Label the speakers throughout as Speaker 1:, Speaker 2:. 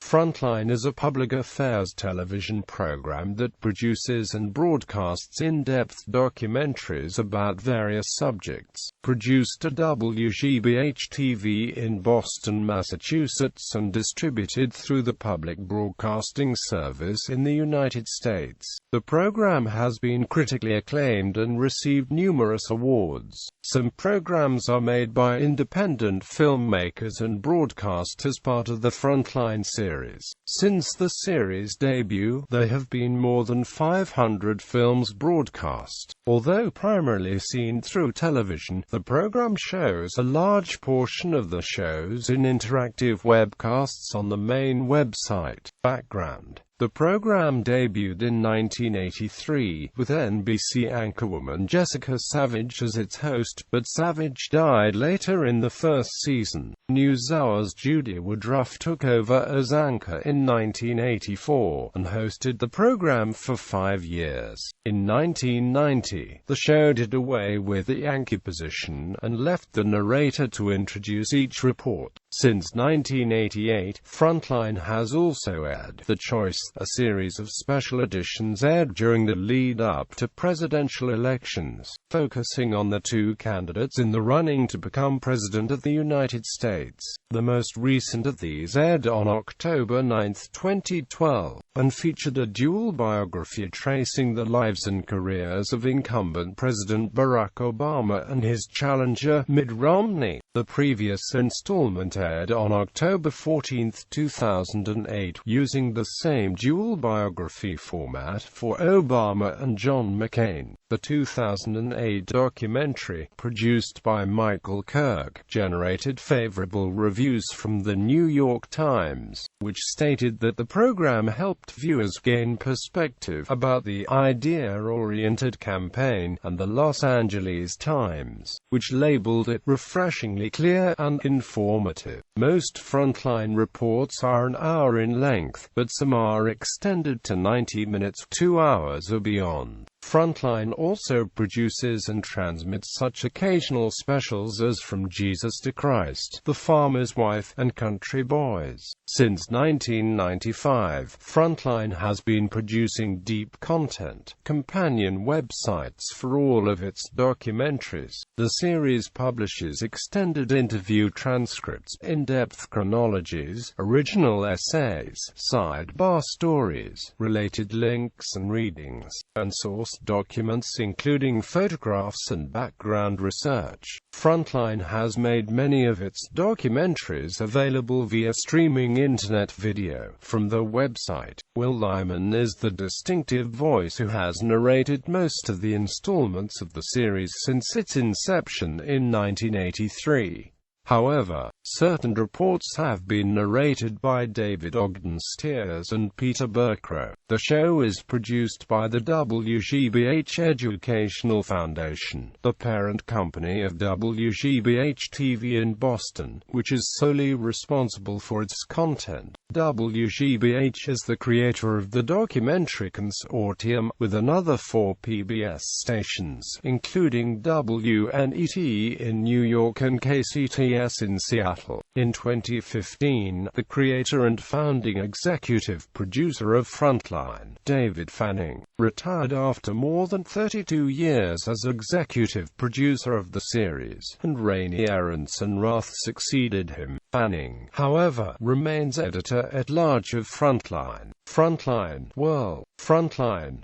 Speaker 1: Frontline is a public affairs television program that produces and broadcasts in-depth documentaries about various subjects. Produced at WGBH-TV in Boston, Massachusetts and distributed through the Public Broadcasting Service in the United States. The program has been critically acclaimed and received numerous awards. Some programs are made by independent filmmakers and broadcast as part of the Frontline series. Since the series' debut, there have been more than 500 films broadcast. Although primarily seen through television, the program shows a large portion of the shows in interactive webcasts on the main website. Background: the program debuted in 1983, with NBC anchorwoman Jessica Savage as its host, but Savage died later in the first season. NewsHour's Judy Woodruff took over as anchor in 1984, and hosted the program for 5 years. In 1990, the show did away with the anchor position, and left the narrator to introduce each report. Since 1988, Frontline has also aired The Choice, a series of special editions aired during the lead-up to presidential elections, focusing on the two candidates in the running to become President of the United States. The most recent of these aired on October 9, 2012, and featured a dual biography tracing the lives and careers of incumbent President Barack Obama and his challenger, Mitt Romney. The previous installment aired on October 14, 2008, using the same dual biography format for Obama and John McCain. The 2008 documentary, produced by Michael Kirk, generated favorable reviews from the New York Times, which stated that the program helped viewers gain perspective about the idea-oriented campaign, and the Los Angeles Times, which labeled it refreshingly clear and informative. Most Frontline reports are an hour in length, but some are extended to 90 minutes, 2 hours or beyond. Frontline also produces and transmits such occasional specials as From Jesus to Christ, The Farmer's Wife, and Country Boys. Since 1995, Frontline has been producing deep content, companion websites for all of its documentaries. The series publishes extended interview transcripts, in-depth chronologies, original essays, sidebar stories, related links and readings, and source documents including photographs and background research. Frontline has made many of its documentaries available via streaming internet video. From the website, Will Lyman is the distinctive voice who has narrated most of the installments of the series since its inception in 1983. However, certain reports have been narrated by David Ogden Stiers and Peter Burkrow. The show is produced by the WGBH Educational Foundation, the parent company of WGBH-TV in Boston, which is solely responsible for its content. WGBH is the creator of the documentary consortium, with another 4 PBS stations, including WNET in New York and KCTS in Seattle. In 2015, the creator and founding executive producer of Frontline, David Fanning, retired after more than 32 years as executive producer of the series, and Rainey Aronson-Roth succeeded him. Fanning, however, remains editor-at-large of Frontline. Frontline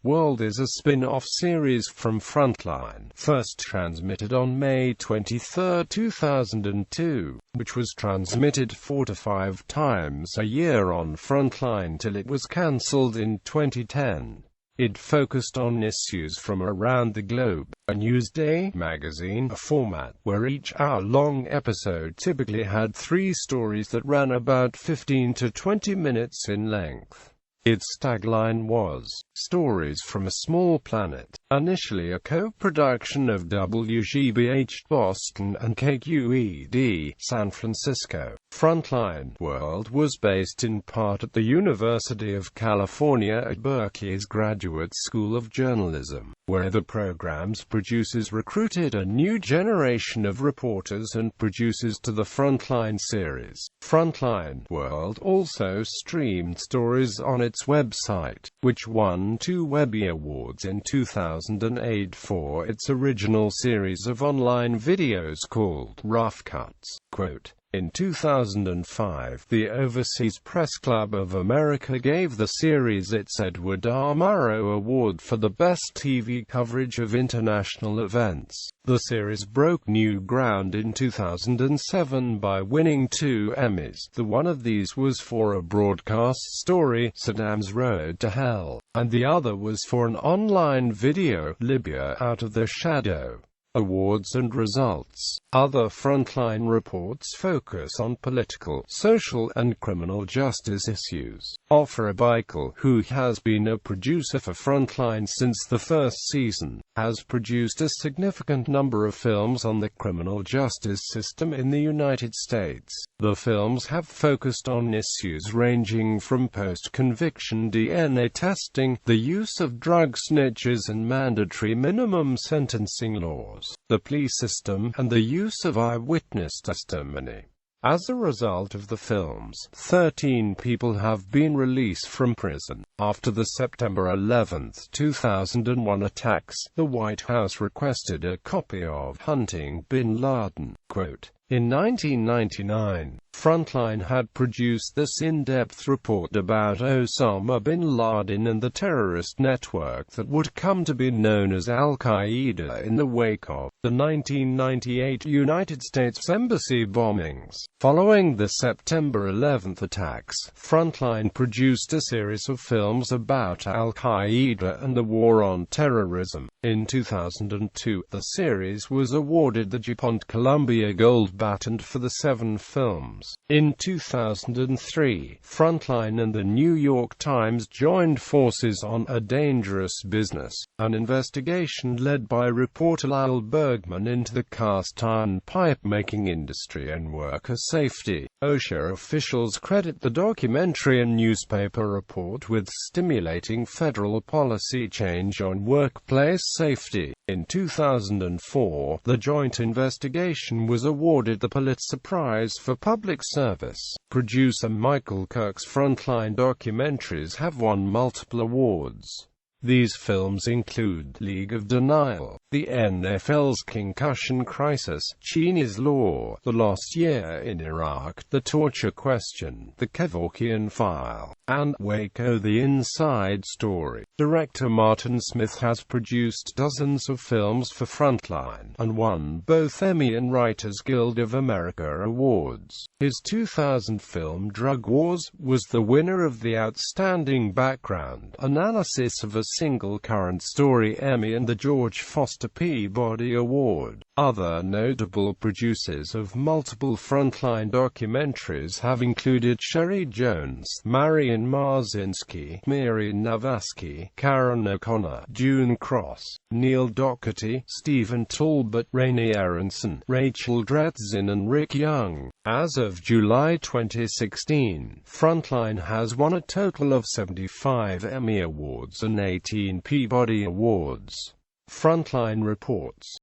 Speaker 1: World is a spin-off series from Frontline, first transmitted on May 23, 2002, which was transmitted 4 to 5 times a year on Frontline till it was cancelled in 2010. It focused on issues from around the globe, a Newsday magazine format, where each hour-long episode typically had 3 stories that ran about 15 to 20 minutes in length. Its tagline was, "Stories from a Small Planet," initially a co-production of WGBH Boston and KQED San Francisco. Frontline World was based in part at the University of California at Berkeley's Graduate School of Journalism, where the program's producers recruited a new generation of reporters and producers to the Frontline series. Frontline World also streamed stories on its website, which won 2 Webby Awards in 2008 for its original series of online videos called Rough Cuts. Quote, "In 2005, the Overseas Press Club of America gave the series its Edward R. Murrow Award for the best TV coverage of international events. The series broke new ground in 2007 by winning 2 Emmys. One of these was for a broadcast story, Saddam's Road to Hell, and the other was for an online video, Libya Out of the Shadow." Awards and results. Other Frontline reports focus on political, social, and criminal justice issues. Ofra Baikel, who has been a producer for Frontline since the first season, has produced a significant number of films on the criminal justice system in the United States. The films have focused on issues ranging from post-conviction DNA testing, the use of drug snitches and mandatory minimum sentencing laws, the plea system, and the use of eyewitness testimony. As a result of the films, 13 people have been released from prison. After the September 11, 2001 attacks, the White House requested a copy of Hunting Bin Laden. Quote, "In 1999, Frontline had produced this in-depth report about Osama bin Laden and the terrorist network that would come to be known as Al-Qaeda in the wake of the 1998 United States Embassy bombings. Following the September 11 attacks, Frontline produced a series of films about Al-Qaeda and the war on terrorism. In 2002, the series was awarded the DuPont Columbia Gold Baton for the 7 films. In 2003, Frontline and the New York Times joined forces on A Dangerous Business, an investigation led by reporter Lyle Bergman into the cast iron pipe-making industry and worker safety. OSHA officials credit the documentary and newspaper report with stimulating federal policy change on workplace safety. In 2004, the joint investigation was awarded the Pulitzer Prize for Public Service. Producer Michael Kirk's Frontline documentaries have won multiple awards. These films include League of Denial, the NFL's Concussion Crisis, Cheney's Law, The Lost Year in Iraq, The Torture Question, The Kevorkian File, and Waco: The Inside Story. Director Martin Smith has produced dozens of films for Frontline, and won both Emmy and Writers Guild of America awards. His 2000 film Drug Wars was the winner of the Outstanding Background Analysis of a Single Current Story Emmy and the George Foster Peabody Award. Other notable producers of multiple Frontline documentaries have included Sherry Jones, Marian Marzinski, Mary Navasky, Karen O'Connor, June Cross, Neil Doherty, Stephen Talbot, Rainey Aronson, Rachel Dretzin, and Rick Young. As of July 2016, Frontline has won a total of 75 Emmy Awards and 18 Peabody Awards. Frontline reports.